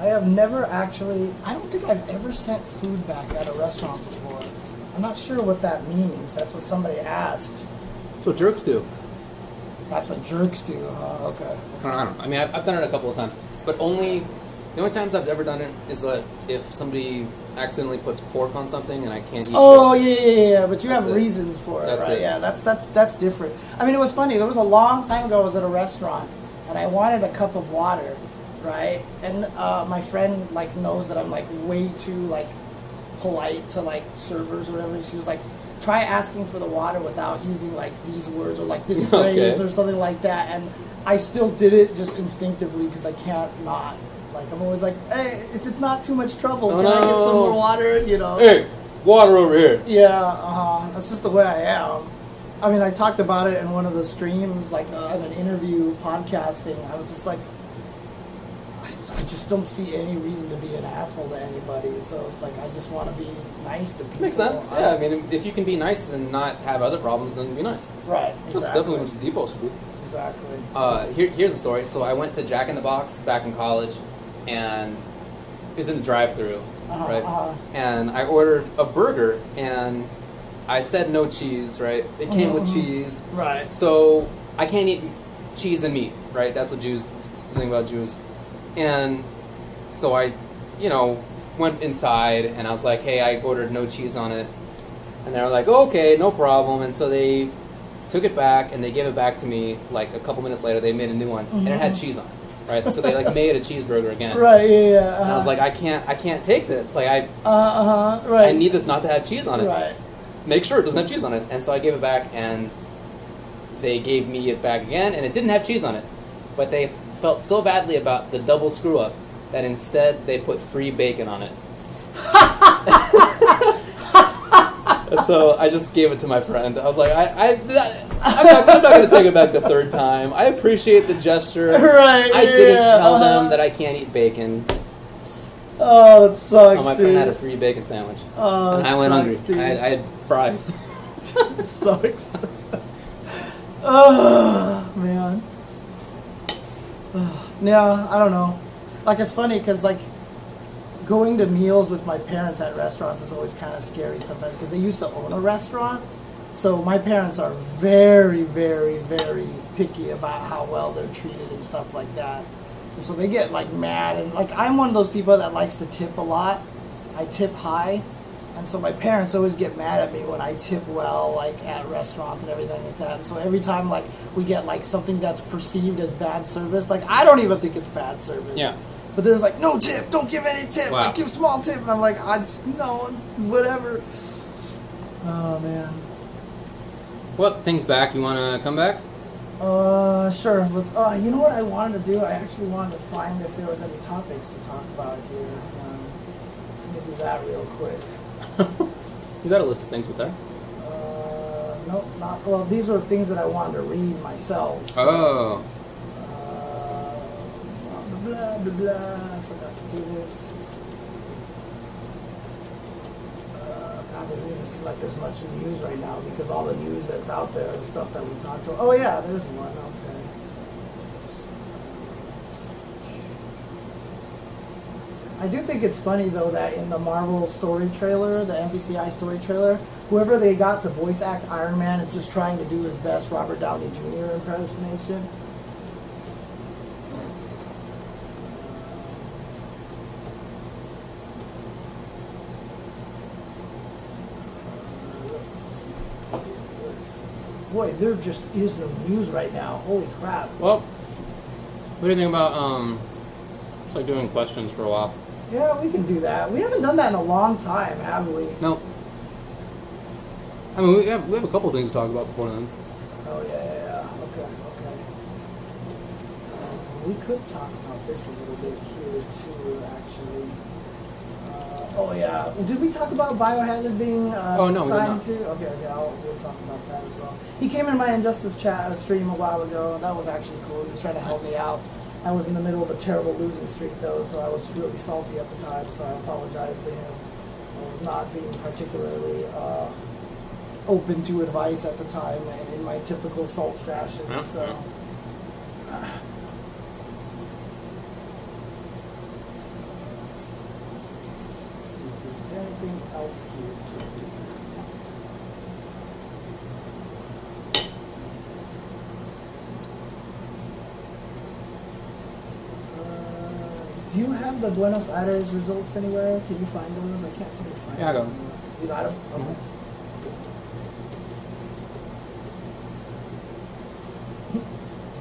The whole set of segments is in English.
I have never actually. I don't think I've ever sent food back at a restaurant before. I'm not sure what that means. That's what somebody asked. That's what jerks do. That's what jerks do. Okay. I don't know. I mean, I've done it a couple of times, but the only times I've ever done it is if somebody accidentally puts pork on something and I can't eat. Oh yeah. But you have reasons for it, right? It. Yeah, that's different. I mean, it was funny. There was a long time ago. I was at a restaurant and I wanted a cup of water, right? And my friend like knows that I'm like way too like polite to like servers or whatever. She was like, try asking for the water without using like these words or like this phrase or something like that. And I still did it just instinctively because I can't not. Like I'm always like, hey, if it's not too much trouble, can I get some more water? You know. Hey, water over here. Yeah, that's just the way I am. I mean, I talked about it in one of the streams, like in an interview podcast thing. I was just like, I just don't see any reason to be an asshole to anybody. So it's like I just want to be nice to people. Makes sense. Yeah, I mean, if you can be nice and not have other problems, then be nice. Right. Exactly. That's definitely what the default should be. Exactly. Here's the story. So I went to Jack in the Box back in college, and it was in the drive-thru, right? And I ordered a burger, and I said no cheese, right? It came with cheese, right? So I can't eat cheese and meat, right? That's what Jews, the thing about Jews. And so I, went inside, and I was like, hey, I ordered no cheese on it. And they were like, oh, okay, no problem. And so they took it back, and they gave it back to me, like, a couple minutes later. They made a new one, and it had cheese on it, right? So they, like, made a cheeseburger again. Right, yeah. And I was like, I can't take this. Like, right. I need this not to have cheese on it. Right. Make sure it doesn't have cheese on it. And so I gave it back, and they gave me it back again, and it didn't have cheese on it. But they felt so badly about the double screw-up that instead they put free bacon on it. So I just gave it to my friend. I was like, I'm not going to take it back the third time. I appreciate the gesture. Right. I didn't tell them that I can't eat bacon. Oh, that sucks. So my friend had a free bacon sandwich. Oh, and I went hungry. Dude. I had fries. It sucks. Oh, man. Yeah, I don't know. Like, it's funny because, like, going to meals with my parents at restaurants is always kind of scary sometimes because they used to own a restaurant. So my parents are very, very, very picky about how well they're treated and stuff like that. And so they get, like, mad. And, like, I'm one of those people that likes to tip a lot. I tip high. And so my parents always get mad at me when I tip well, like, at restaurants and everything like that. And so every time, like, we get, like, something that's perceived as bad service, like, I don't even think it's bad service. Yeah. But there's like, no tip, don't give any tip, wow. Like, give small tip. And I'm like, no, whatever. Oh, man. Well, things back. You want to come back? Sure. Let's. You know what I wanted to do? I actually wanted to find if there was any topics to talk about here. Let me do that real quick. You got a list of things with that? Nope, not. Well, these are things that I wanted to read myself. So, oh. Blah, blah, blah. I forgot to do this. God, there doesn't seem like there's much news right now because all the news that's out there is stuff that we talked about. Oh, yeah, there's one. Okay. I do think it's funny, though, that in the Marvel story trailer, the MvCI story trailer, whoever they got to voice act Iron Man is just trying to do his best Robert Downey Jr. impersonation. Boy, there just is no news right now. Holy crap. Well, what do you think about, it's like doing questions for a while? Yeah, we can do that. We haven't done that in a long time, have we? No. I mean, we have a couple of things to talk about before then. Oh, yeah. Okay. We could talk about this a little bit here, too, actually. Oh, yeah. Did we talk about Biohazard being signed to? Okay, we'll talk about that as well. He came in my Injustice chat stream a while ago, and that was actually cool. He was trying to help me out. I was in the middle of a terrible losing streak, though, so I was really salty at the time, so I apologize to him. I was not being particularly open to advice at the time, and in my typical salt fashion, so... else here too. Do you have the Buenos Aires results anywhere? Can you find those? I can't seem to find them. Yeah, I got them. You got them? Okay. Mhm.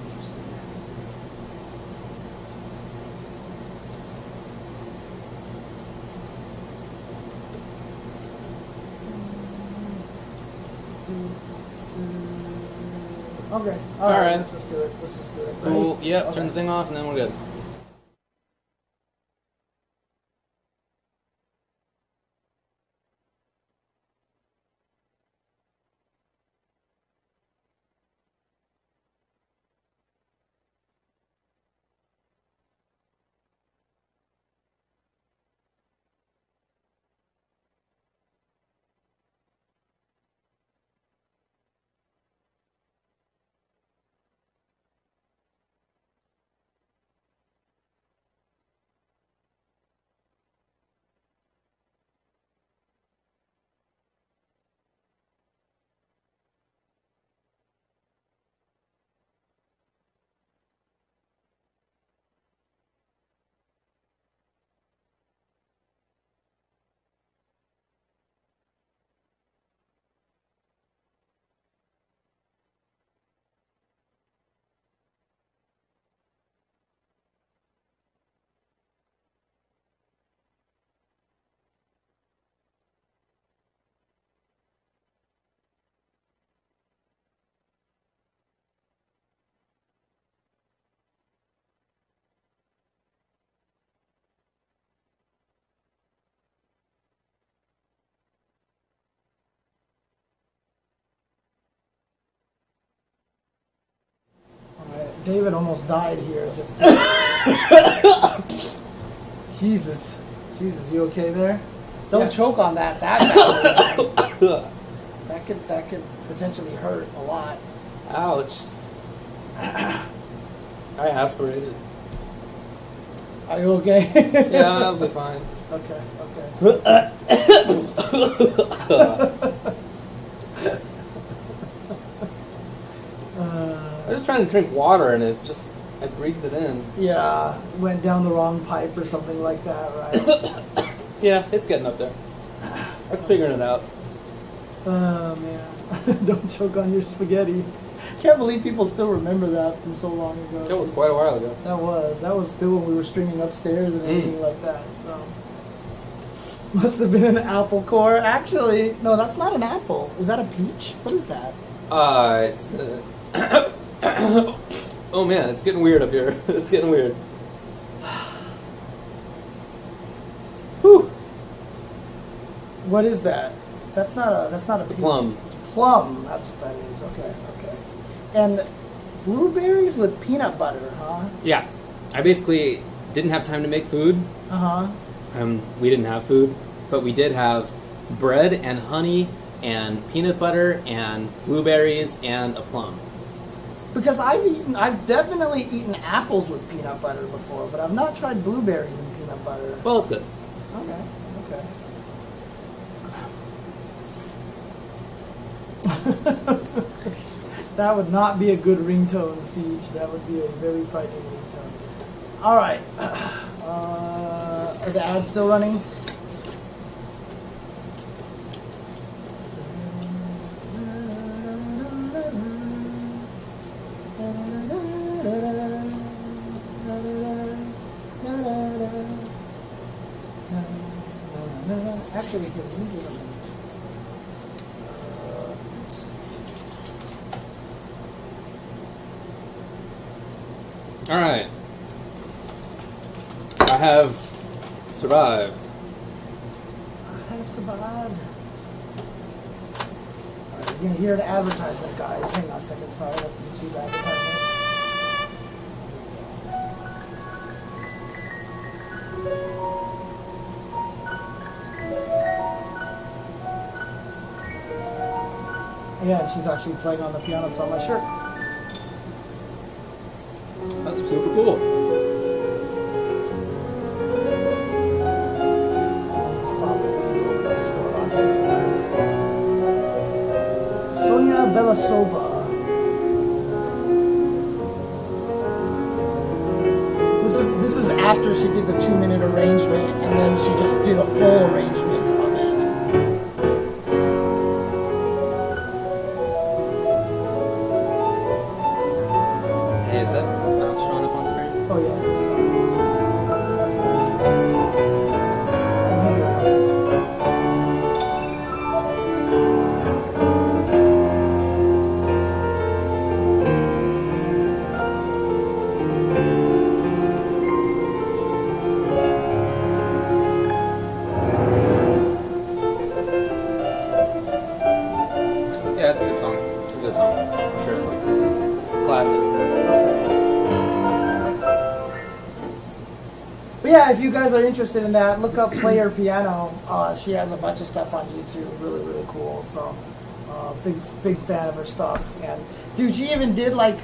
Interesting. Okay. All right. Let's just do it. Let's just do it. Cool. Ready? Yep. Okay. Turn the thing off, and then we're good. All right. David almost died here. Just Jesus, Jesus, you okay there? Don't Yeah. choke on that. That could potentially hurt a lot. Ouch. I aspirated. Are you okay? Yeah, I'll be fine. Okay. I was trying to drink water, and I breathed it in. Yeah, went down the wrong pipe or something like that, right? Yeah, it's getting up there. I was figuring it out. Oh man, don't choke on your spaghetti. Can't believe people still remember that from so long ago. That was quite a while ago. That was still when we were streaming upstairs and everything like that. So must have been an apple core. Actually, no, that's not an apple. Is that a peach? What is that? It's. Oh man, it's getting weird up here. It's getting weird. Whew. What is that? That's not a peach. Plum. It's plum. That's what that is. Okay. And blueberries with peanut butter, huh? Yeah, I basically didn't have time to make food. We didn't have food, but we did have bread and honey and peanut butter and blueberries and a plum. Because I've definitely eaten apples with peanut butter before, but I've not tried blueberries and peanut butter. Well, it's good. Okay. That would not be a good ringtone, Siege. That would be a very frightening ringtone. All right. Are the ads still running? Actually, here, let me see them. All right. I have survived. I have survived. Alright, you're going to hear an advertisement, guys. Hang on a second. Sorry, that's YouTube advertisement. Yeah, she's actually playing on the piano. It's on my shirt. That's super cool. Just throw it this is after she did the 2-minute arrangement, and then she just did a full arrangement of it. Hey, is that showing up on screen? Oh yeah. Yeah, it's a good song. It's a good song. For sure. Classic. But yeah, if you guys are interested in that, look up Player Piano. She has a bunch of stuff on YouTube. Really, really cool. So, big fan of her stuff. And dude, she even did like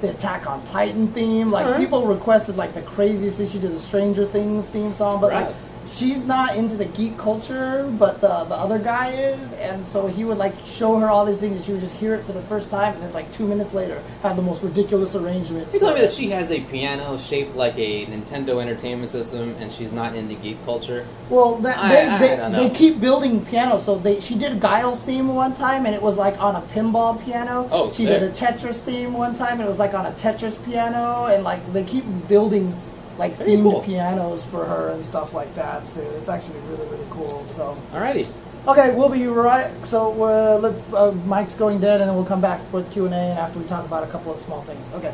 the Attack on Titan theme. Like people requested like the craziest thing. She did the Stranger Things theme song, but like she's not into the geek culture, but the other guy is, and so he would like show her all these things, and she would just hear it for the first time, and then like 2 minutes later have the most ridiculous arrangement. You're telling me that she has a piano shaped like a Nintendo Entertainment System, and she's not into geek culture? Well, I don't know. they keep building pianos. So she did Guile's theme one time, and it was like on a pinball piano. Oh, she did a Tetris theme one time, and it was like on a Tetris piano, and like they keep building like themed pianos for her and stuff like that. So it's actually really, really cool. So Alrighty. okay, we'll be right. So let's Mike's going dead, and then we'll come back with Q&A and after we talk about a couple of small things. Okay.